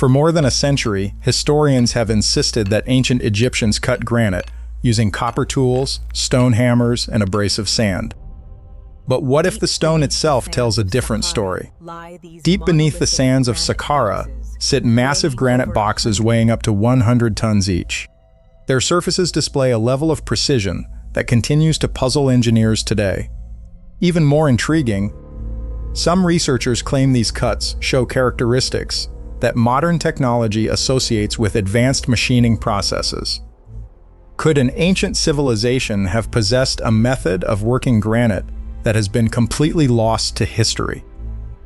For more than a century, historians have insisted that ancient Egyptians cut granite using copper tools, stone hammers, and abrasive sand. But what if the stone itself tells a different story? Deep beneath the sands of Saqqara sit massive granite boxes weighing up to 100 tons each. Their surfaces display a level of precision that continues to puzzle engineers today. Even more intriguing, some researchers claim these cuts show characteristics that modern technology associates with advanced machining processes. Could an ancient civilization have possessed a method of working granite that has been completely lost to history?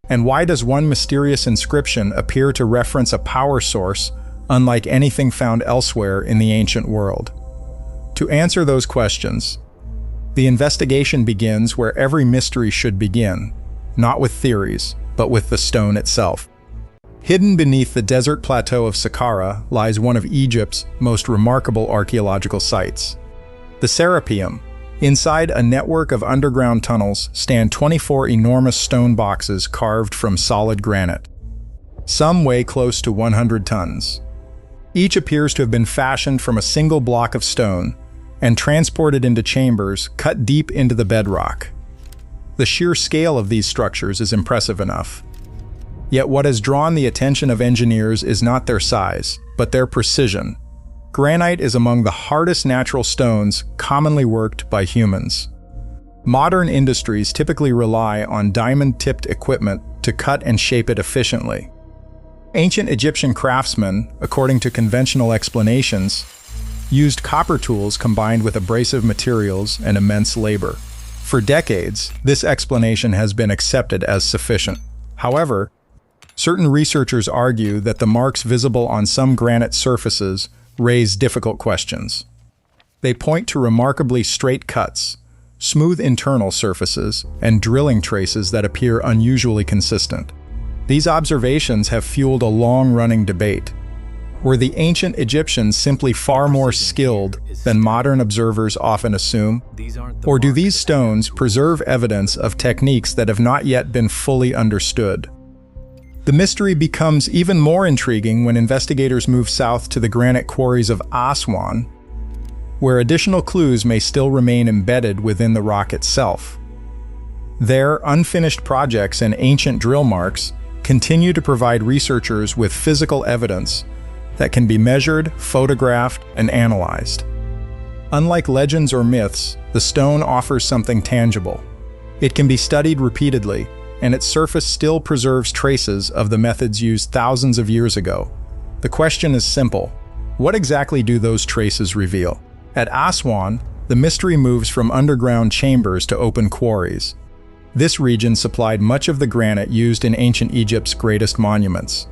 And why does one mysterious inscription appear to reference a power source unlike anything found elsewhere in the ancient world? To answer those questions, the investigation begins where every mystery should begin, not with theories, but with the stone itself. Hidden beneath the desert plateau of Saqqara lies one of Egypt's most remarkable archaeological sites. The Serapeum. Inside a network of underground tunnels stand 24 enormous stone boxes carved from solid granite. Some weigh close to 100 tons. Each appears to have been fashioned from a single block of stone and transported into chambers cut deep into the bedrock. The sheer scale of these structures is impressive enough. Yet what has drawn the attention of engineers is not their size, but their precision. Granite is among the hardest natural stones commonly worked by humans. Modern industries typically rely on diamond-tipped equipment to cut and shape it efficiently. Ancient Egyptian craftsmen, according to conventional explanations, used copper tools combined with abrasive materials and immense labor. For decades, this explanation has been accepted as sufficient. However, certain researchers argue that the marks visible on some granite surfaces raise difficult questions. They point to remarkably straight cuts, smooth internal surfaces, and drilling traces that appear unusually consistent. These observations have fueled a long-running debate. Were the ancient Egyptians simply far more skilled than modern observers often assume? Or do these stones preserve evidence of techniques that have not yet been fully understood? The mystery becomes even more intriguing when investigators move south to the granite quarries of Aswan, where additional clues may still remain embedded within the rock itself. There, unfinished projects and ancient drill marks continue to provide researchers with physical evidence that can be measured, photographed, and analyzed. Unlike legends or myths, the stone offers something tangible. It can be studied repeatedly, and its surface still preserves traces of the methods used thousands of years ago. The question is simple: what exactly do those traces reveal? At Aswan, the mystery moves from underground chambers to open quarries. This region supplied much of the granite used in ancient Egypt's greatest monuments.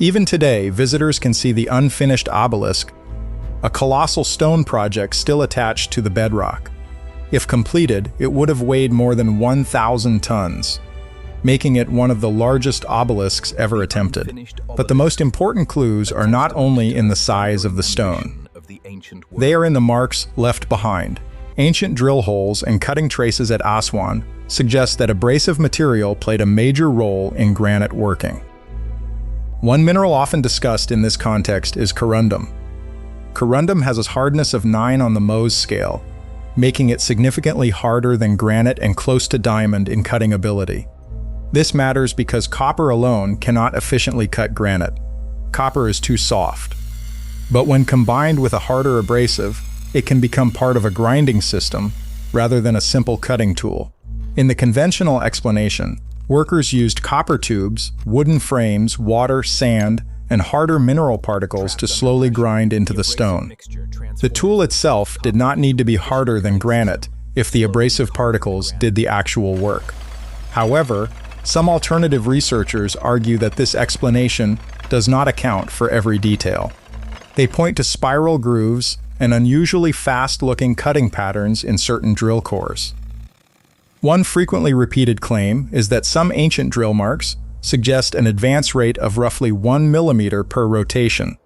Even today, visitors can see the unfinished obelisk, a colossal stone project still attached to the bedrock. If completed, it would have weighed more than 1,000 tons, making it one of the largest obelisks ever attempted. But the most important clues are not only in the size of the stone. They are in the marks left behind. Ancient drill holes and cutting traces at Aswan suggest that abrasive material played a major role in granite working. One mineral often discussed in this context is corundum. Corundum has a hardness of 9 on the Mohs scale, making it significantly harder than granite and close to diamond in cutting ability. This matters because copper alone cannot efficiently cut granite. Copper is too soft. But when combined with a harder abrasive, it can become part of a grinding system rather than a simple cutting tool. In the conventional explanation, workers used copper tubes, wooden frames, water, sand, and harder mineral particles to slowly grind into the stone. The tool itself did not need to be harder than granite if the abrasive particles did the actual work. However, some alternative researchers argue that this explanation does not account for every detail. They point to spiral grooves and unusually fast-looking cutting patterns in certain drill cores. One frequently repeated claim is that some ancient drill marks suggest an advance rate of roughly 1 millimeter per rotation.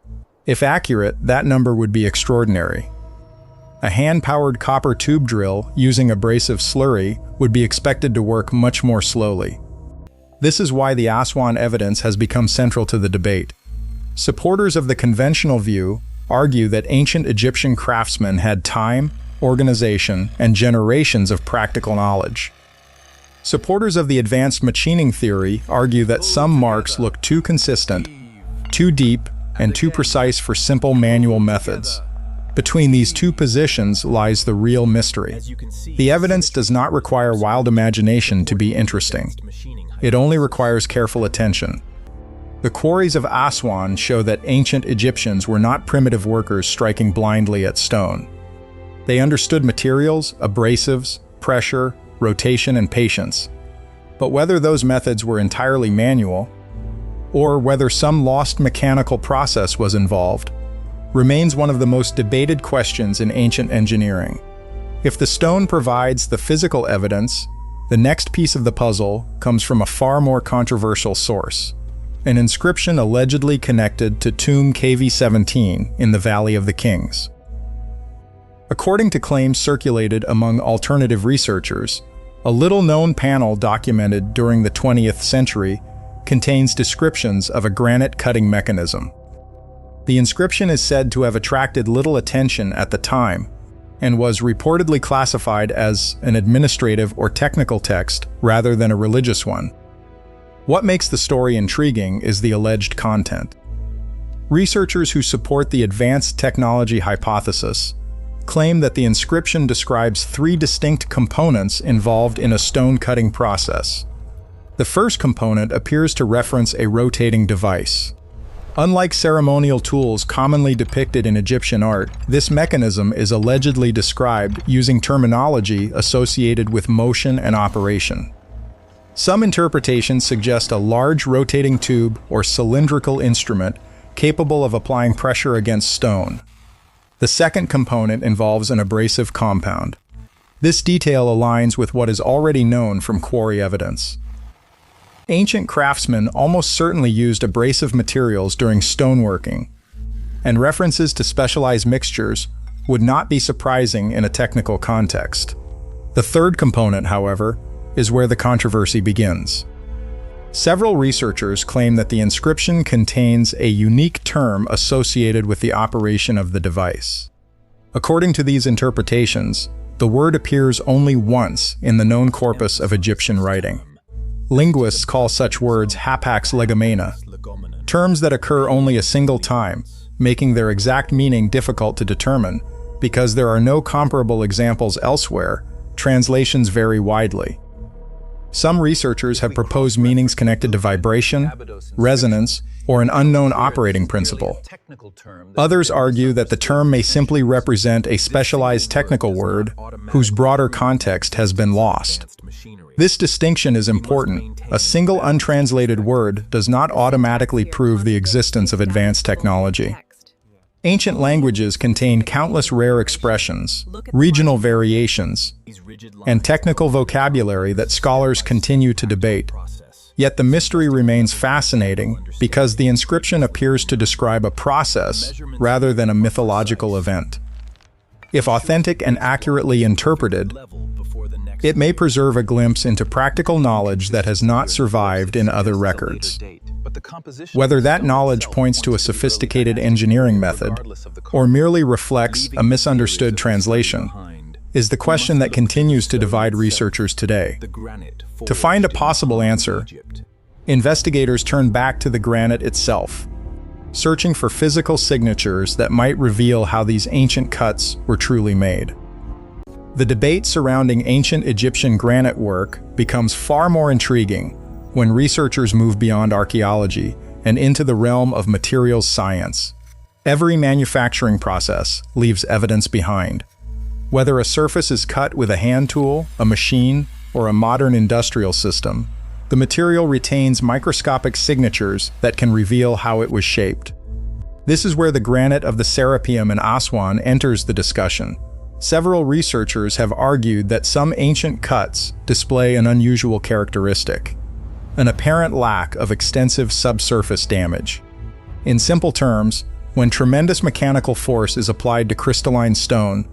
If accurate, that number would be extraordinary. A hand-powered copper tube drill using abrasive slurry would be expected to work much more slowly. This is why the Aswan evidence has become central to the debate. Supporters of the conventional view argue that ancient Egyptian craftsmen had time, organization, and generations of practical knowledge. Supporters of the advanced machining theory argue that some marks look too consistent, too deep, and too precise for simple manual methods. Between these two positions lies the real mystery. The evidence does not require wild imagination to be interesting. It only requires careful attention. The quarries of Aswan show that ancient Egyptians were not primitive workers striking blindly at stone. They understood materials, abrasives, pressure, rotation, and patience. But whether those methods were entirely manual, or whether some lost mechanical process was involved, remains one of the most debated questions in ancient engineering. If the stone provides the physical evidence, the next piece of the puzzle comes from a far more controversial source: an inscription allegedly connected to tomb KV-17 in the Valley of the Kings. According to claims circulated among alternative researchers, a little-known panel documented during the 20th century contains descriptions of a granite cutting mechanism. The inscription is said to have attracted little attention at the time and was reportedly classified as an administrative or technical text rather than a religious one. What makes the story intriguing is the alleged content. Researchers who support the advanced technology hypothesis claim that the inscription describes three distinct components involved in a stone cutting process. The first component appears to reference a rotating device. Unlike ceremonial tools commonly depicted in Egyptian art, this mechanism is allegedly described using terminology associated with motion and operation. Some interpretations suggest a large rotating tube or cylindrical instrument capable of applying pressure against stone. The second component involves an abrasive compound. This detail aligns with what is already known from quarry evidence. Ancient craftsmen almost certainly used abrasive materials during stoneworking, and references to specialized mixtures would not be surprising in a technical context. The third component, however, is where the controversy begins. Several researchers claim that the inscription contains a unique term associated with the operation of the device. According to these interpretations, the word appears only once in the known corpus of Egyptian writing. Linguists call such words hapax legomena, terms that occur only a single time, making their exact meaning difficult to determine. Because there are no comparable examples elsewhere, translations vary widely. Some researchers have proposed meanings connected to vibration, resonance, or an unknown operating principle. Others argue that the term may simply represent a specialized technical word whose broader context has been lost. This distinction is important. A single untranslated word does not automatically prove the existence of advanced technology. Ancient languages contain countless rare expressions, regional variations, and technical vocabulary that scholars continue to debate. Yet the mystery remains fascinating because the inscription appears to describe a process rather than a mythological event. If authentic and accurately interpreted, it may preserve a glimpse into practical knowledge that has not survived in other records. Whether that knowledge points to a sophisticated engineering method or merely reflects a misunderstood translation is the question that continues to divide researchers today. To find a possible answer, investigators turn back to the granite itself, searching for physical signatures that might reveal how these ancient cuts were truly made. The debate surrounding ancient Egyptian granite work becomes far more intriguing when researchers move beyond archaeology and into the realm of materials science. Every manufacturing process leaves evidence behind. Whether a surface is cut with a hand tool, a machine, or a modern industrial system, the material retains microscopic signatures that can reveal how it was shaped. This is where the granite of the Serapeum in Aswan enters the discussion. Several researchers have argued that some ancient cuts display an unusual characteristic: an apparent lack of extensive subsurface damage. In simple terms, when tremendous mechanical force is applied to crystalline stone,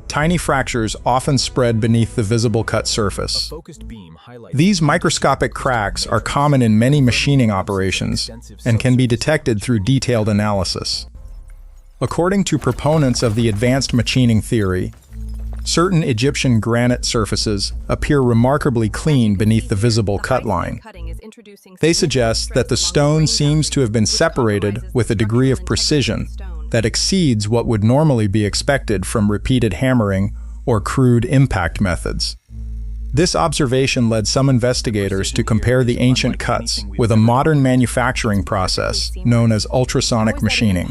Tiny fractures often spread beneath the visible cut surface. These microscopic cracks are common in many machining operations and can be detected through detailed analysis. According to proponents of the advanced machining theory, certain Egyptian granite surfaces appear remarkably clean beneath the visible cut line. They suggest that the stone seems to have been separated with a degree of precision that exceeds what would normally be expected from repeated hammering or crude impact methods. This observation led some investigators to compare the ancient cuts with a modern manufacturing process known as ultrasonic machining.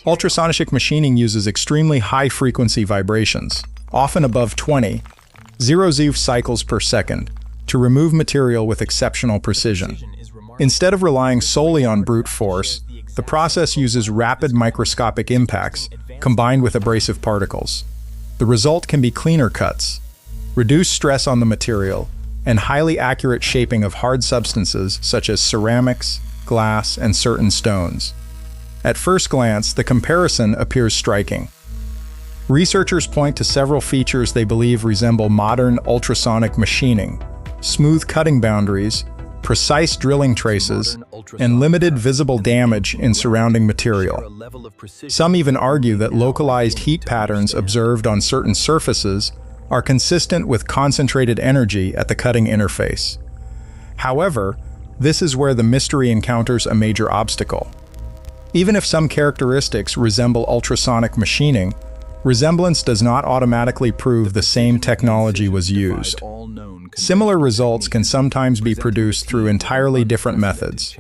Ultrasonic machining uses extremely high-frequency vibrations, often above 20 0 cycles per second, to remove material with exceptional precision. Instead of relying solely on brute force, the process uses rapid microscopic impacts combined with abrasive particles. The result can be cleaner cuts, reduced stress on the material, and highly accurate shaping of hard substances such as ceramics, glass, and certain stones. At first glance, the comparison appears striking. Researchers point to several features they believe resemble modern ultrasonic machining: smooth cutting boundaries, precise drilling traces, and limited visible damage in surrounding material. Some even argue that localized heat patterns observed on certain surfaces are consistent with concentrated energy at the cutting interface. However, this is where the mystery encounters a major obstacle. Even if some characteristics resemble ultrasonic machining, resemblance does not automatically prove the same technology was used. Similar results can sometimes be produced through entirely different methods.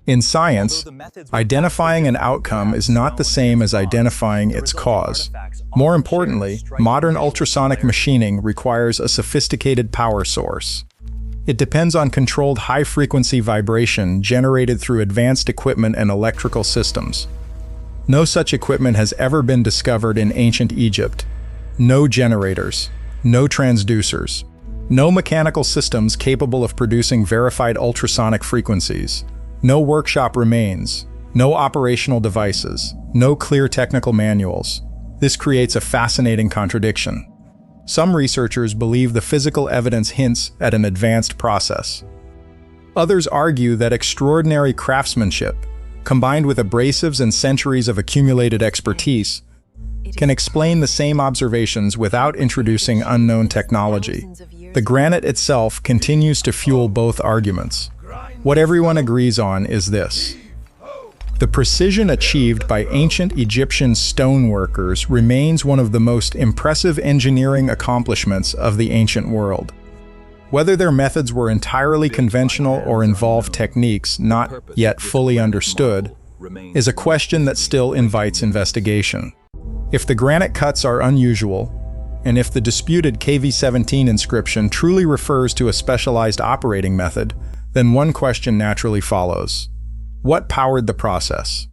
In science, identifying an outcome is not the same as identifying its cause. More importantly, modern ultrasonic machining requires a sophisticated power source. It depends on controlled high-frequency vibration generated through advanced equipment and electrical systems. No such equipment has ever been discovered in ancient Egypt. No generators, no transducers, no mechanical systems capable of producing verified ultrasonic frequencies. No workshop remains, no operational devices, no clear technical manuals. This creates a fascinating contradiction. Some researchers believe the physical evidence hints at an advanced process. Others argue that extraordinary craftsmanship, combined with abrasives and centuries of accumulated expertise, can explain the same observations without introducing unknown technology. The granite itself continues to fuel both arguments. What everyone agrees on is this: the precision achieved by ancient Egyptian stoneworkers remains one of the most impressive engineering accomplishments of the ancient world. Whether their methods were entirely conventional or involved techniques not yet fully understood is a question that still invites investigation. If the granite cuts are unusual, and if the disputed KV-17 inscription truly refers to a specialized operating method, then one question naturally follows: what powered the process?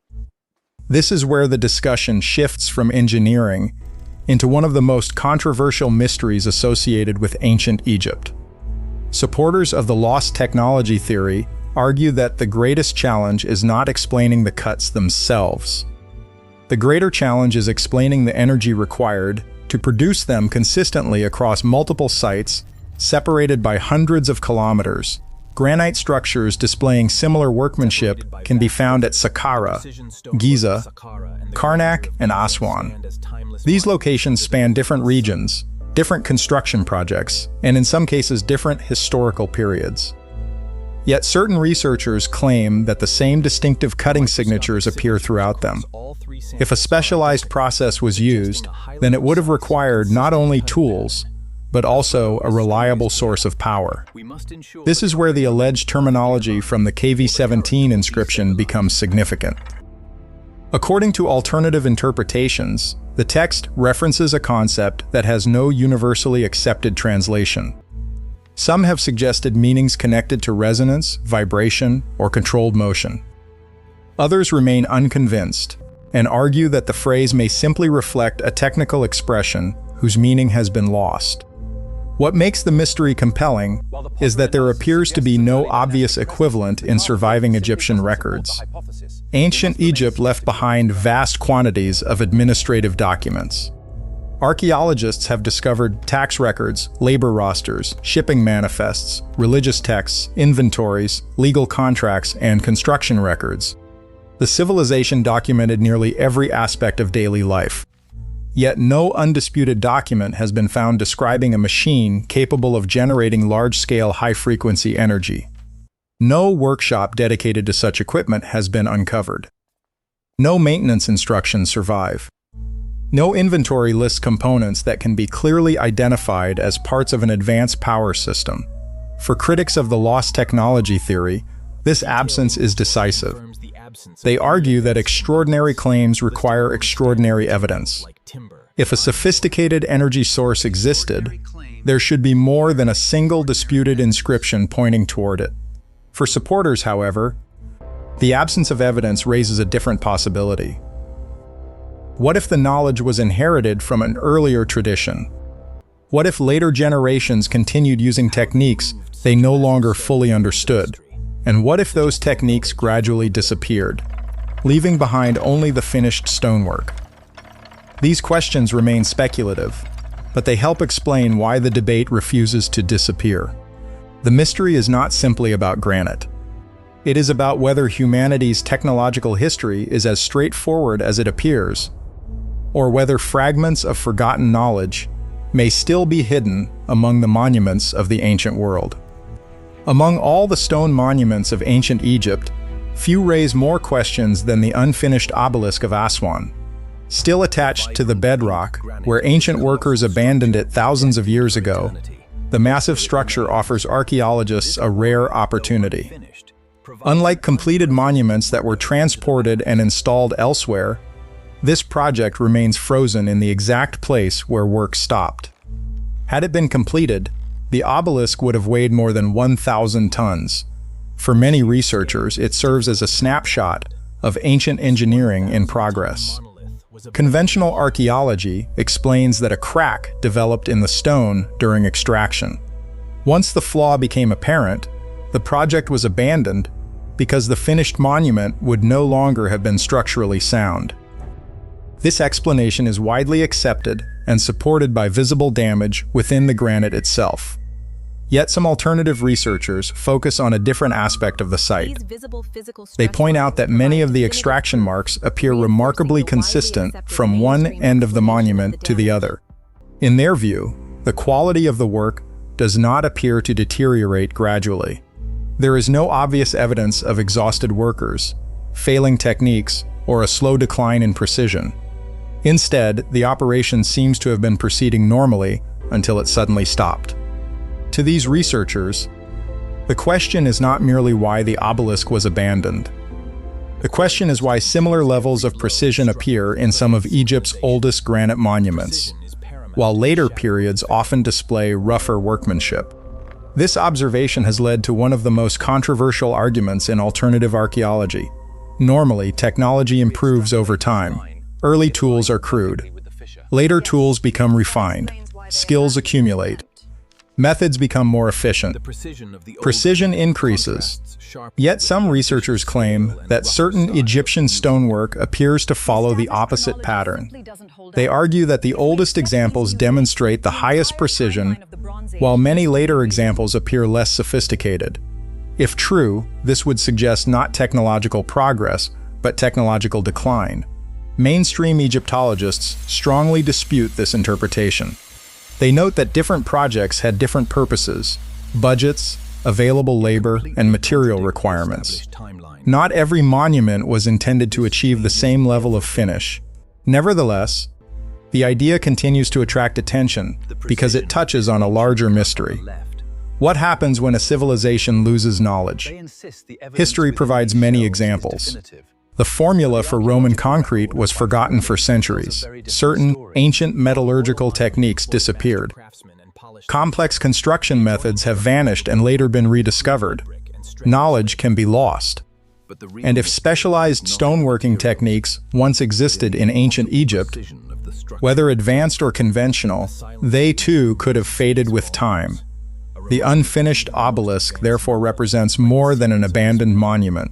This is where the discussion shifts from engineering into one of the most controversial mysteries associated with ancient Egypt. Supporters of the lost technology theory argue that the greatest challenge is not explaining the cuts themselves. The greater challenge is explaining the energy required to produce them consistently across multiple sites, separated by hundreds of kilometers. Granite structures displaying similar workmanship can be found at Saqqara, Giza, Karnak, and Aswan. These locations span different regions, different construction projects, and in some cases different historical periods. Yet certain researchers claim that the same distinctive cutting signatures appear throughout them. If a specialized process was used, then it would have required not only tools, but also a reliable source of power. This is where the alleged terminology from the KV-17 inscription becomes significant. According to alternative interpretations, the text references a concept that has no universally accepted translation. Some have suggested meanings connected to resonance, vibration, or controlled motion. Others remain unconvinced and argue that the phrase may simply reflect a technical expression whose meaning has been lost. What makes the mystery compelling is that there appears to be no obvious equivalent in surviving Egyptian records. Ancient Egypt left behind vast quantities of administrative documents. Archaeologists have discovered tax records, labor rosters, shipping manifests, religious texts, inventories, legal contracts, and construction records. The civilization documented nearly every aspect of daily life. Yet no undisputed document has been found describing a machine capable of generating large-scale high-frequency energy. No workshop dedicated to such equipment has been uncovered. No maintenance instructions survive. No inventory lists components that can be clearly identified as parts of an advanced power system. For critics of the lost technology theory, this absence is decisive. They argue that extraordinary claims require extraordinary evidence. If a sophisticated energy source existed, there should be more than a single disputed inscription pointing toward it. For supporters, however, the absence of evidence raises a different possibility. What if the knowledge was inherited from an earlier tradition? What if later generations continued using techniques they no longer fully understood? And what if those techniques gradually disappeared, leaving behind only the finished stonework? These questions remain speculative, but they help explain why the debate refuses to disappear. The mystery is not simply about granite. It is about whether humanity's technological history is as straightforward as it appears, or whether fragments of forgotten knowledge may still be hidden among the monuments of the ancient world. Among all the stone monuments of ancient Egypt, few raise more questions than the unfinished obelisk of Aswan. Still attached to the bedrock, where ancient workers abandoned it thousands of years ago, the massive structure offers archaeologists a rare opportunity. Unlike completed monuments that were transported and installed elsewhere, this project remains frozen in the exact place where work stopped. Had it been completed, the obelisk would have weighed more than 1,000 tons. For many researchers, it serves as a snapshot of ancient engineering in progress. Conventional archaeology explains that a crack developed in the stone during extraction. Once the flaw became apparent, the project was abandoned because the finished monument would no longer have been structurally sound. This explanation is widely accepted and supported by visible damage within the granite itself. Yet some alternative researchers focus on a different aspect of the site. They point out that many of the extraction marks appear remarkably consistent from one end of the monument to the other. In their view, the quality of the work does not appear to deteriorate gradually. There is no obvious evidence of exhausted workers, failing techniques, or a slow decline in precision. Instead, the operation seems to have been proceeding normally until it suddenly stopped. To these researchers, the question is not merely why the obelisk was abandoned. The question is why similar levels of precision appear in some of Egypt's oldest granite monuments, while later periods often display rougher workmanship. This observation has led to one of the most controversial arguments in alternative archaeology. Normally, technology improves over time. Early tools are crude. Later tools become refined. Skills accumulate. Methods become more efficient. Precision increases. Yet some researchers claim that certain Egyptian stonework appears to follow the opposite pattern. They argue that the oldest examples demonstrate the highest precision, while many later examples appear less sophisticated. If true, this would suggest not technological progress, but technological decline. Mainstream Egyptologists strongly dispute this interpretation. They note that different projects had different purposes, budgets, available labor, and material requirements. Not every monument was intended to achieve the same level of finish. Nevertheless, the idea continues to attract attention because it touches on a larger mystery. What happens when a civilization loses knowledge? History provides many examples. The formula for Roman concrete was forgotten for centuries. Certain ancient metallurgical techniques disappeared. Complex construction methods have vanished and later been rediscovered. Knowledge can be lost. And if specialized stoneworking techniques once existed in ancient Egypt, whether advanced or conventional, they too could have faded with time. The unfinished obelisk therefore represents more than an abandoned monument.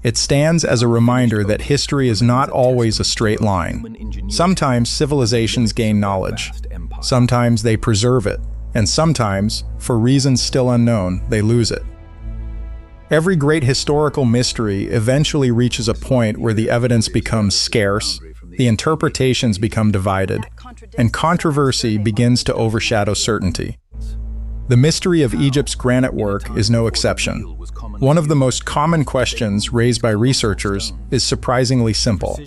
It stands as a reminder that history is not always a straight line. Sometimes civilizations gain knowledge, sometimes they preserve it, and sometimes, for reasons still unknown, they lose it. Every great historical mystery eventually reaches a point where the evidence becomes scarce, the interpretations become divided, and controversy begins to overshadow certainty. The mystery of Egypt's granite work is no exception. One of the most common questions raised by researchers is surprisingly simple.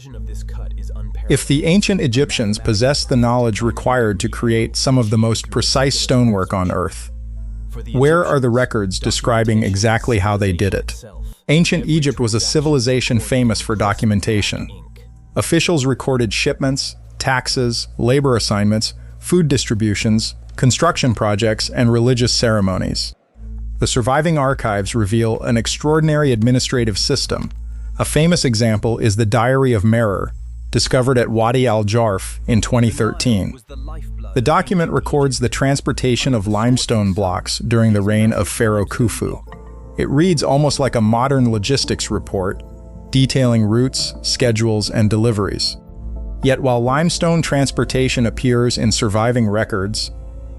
If the ancient Egyptians possessed the knowledge required to create some of the most precise stonework on Earth, where are the records describing exactly how they did it? Ancient Egypt was a civilization famous for documentation. Officials recorded shipments, taxes, labor assignments, food distributions, construction projects, and religious ceremonies. The surviving archives reveal an extraordinary administrative system. A famous example is the Diary of Merer, discovered at Wadi al-Jarf in 2013. The document records the transportation of limestone blocks during the reign of Pharaoh Khufu. It reads almost like a modern logistics report, detailing routes, schedules, and deliveries. Yet while limestone transportation appears in surviving records,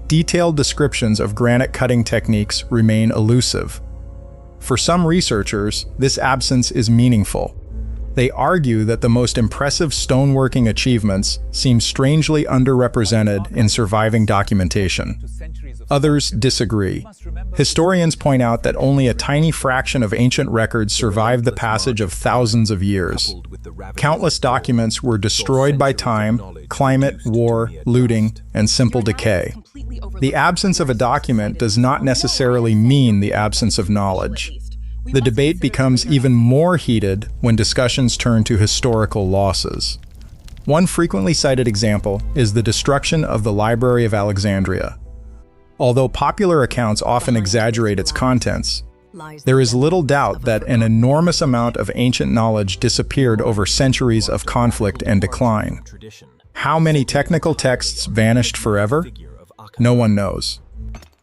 detailed descriptions of granite cutting techniques remain elusive. For some researchers, this absence is meaningful. They argue that the most impressive stoneworking achievements seem strangely underrepresented in surviving documentation. Others disagree. Historians point out that only a tiny fraction of ancient records survived the passage of thousands of years. Countless documents were destroyed by time, climate, war, looting, and simple decay. The absence of a document does not necessarily mean the absence of knowledge. The debate becomes even more heated when discussions turn to historical losses. One frequently cited example is the destruction of the Library of Alexandria. Although popular accounts often exaggerate its contents, there is little doubt that an enormous amount of ancient knowledge disappeared over centuries of conflict and decline. How many technical texts vanished forever? No one knows.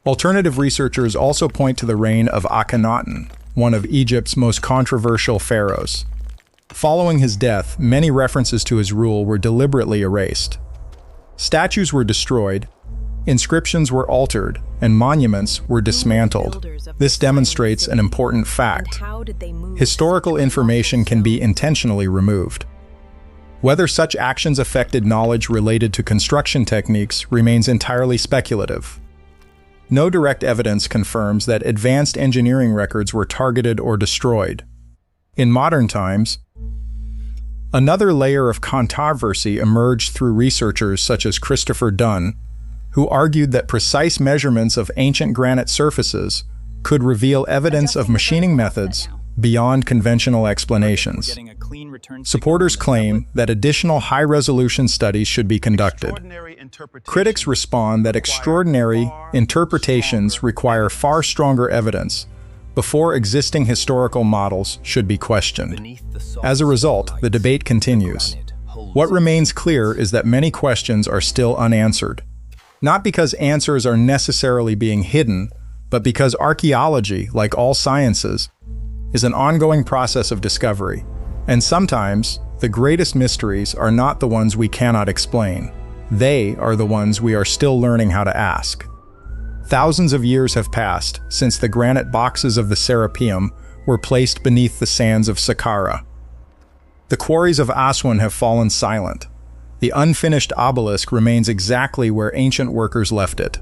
Alternative researchers also point to the reign of Akhenaten, one of Egypt's most controversial pharaohs. Following his death, many references to his rule were deliberately erased. Statues were destroyed, inscriptions were altered, and monuments were dismantled. This demonstrates an important fact. Historical information can be intentionally removed. Whether such actions affected knowledge related to construction techniques remains entirely speculative. No direct evidence confirms that advanced engineering records were targeted or destroyed. In modern times, another layer of controversy emerged through researchers such as Christopher Dunn, who argued that precise measurements of ancient granite surfaces could reveal evidence of machining methods beyond conventional explanations. Supporters claim that additional high-resolution studies should be conducted. Critics respond that extraordinary interpretations require far stronger evidence before existing historical models should be questioned. As a result, the debate continues. What remains clear is that many questions are still unanswered. Not because answers are necessarily being hidden, but because archaeology, like all sciences, is an ongoing process of discovery. And sometimes, the greatest mysteries are not the ones we cannot explain. They are the ones we are still learning how to ask. Thousands of years have passed since the granite boxes of the Serapeum were placed beneath the sands of Saqqara. The quarries of Aswan have fallen silent. The unfinished obelisk remains exactly where ancient workers left it.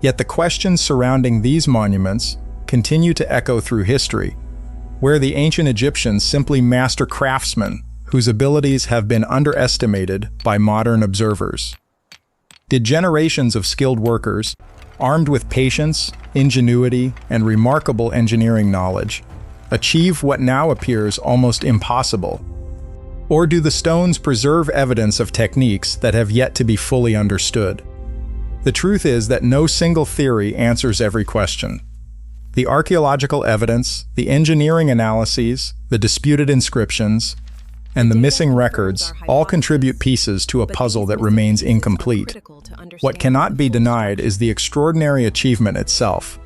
Yet the questions surrounding these monuments continue to echo through history, where the ancient Egyptians simply master craftsmen whose abilities have been underestimated by modern observers. Did generations of skilled workers, armed with patience, ingenuity, and remarkable engineering knowledge, achieve what now appears almost impossible? Or do the stones preserve evidence of techniques that have yet to be fully understood? The truth is that no single theory answers every question. The archaeological evidence, the engineering analyses, the disputed inscriptions, and the missing records all contribute pieces to a puzzle that remains incomplete. What cannot be denied is the extraordinary achievement itself.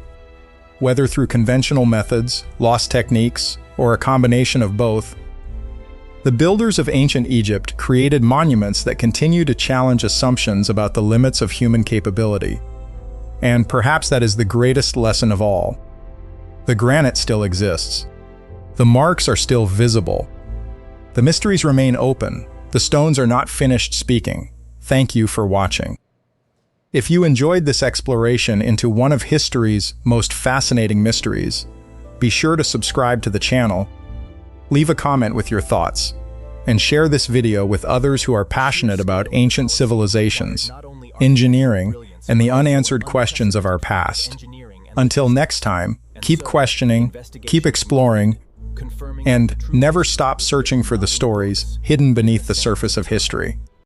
Whether through conventional methods, lost techniques, or a combination of both. The builders of ancient Egypt created monuments that continue to challenge assumptions about the limits of human capability. And perhaps that is the greatest lesson of all. The granite still exists. The marks are still visible. The mysteries remain open. The stones are not finished speaking. Thank you for watching. If you enjoyed this exploration into one of history's most fascinating mysteries, be sure to subscribe to the channel, leave a comment with your thoughts, and share this video with others who are passionate about ancient civilizations, engineering, and the unanswered questions of our past. Until next time, keep questioning, keep exploring, and never stop searching for the stories hidden beneath the surface of history.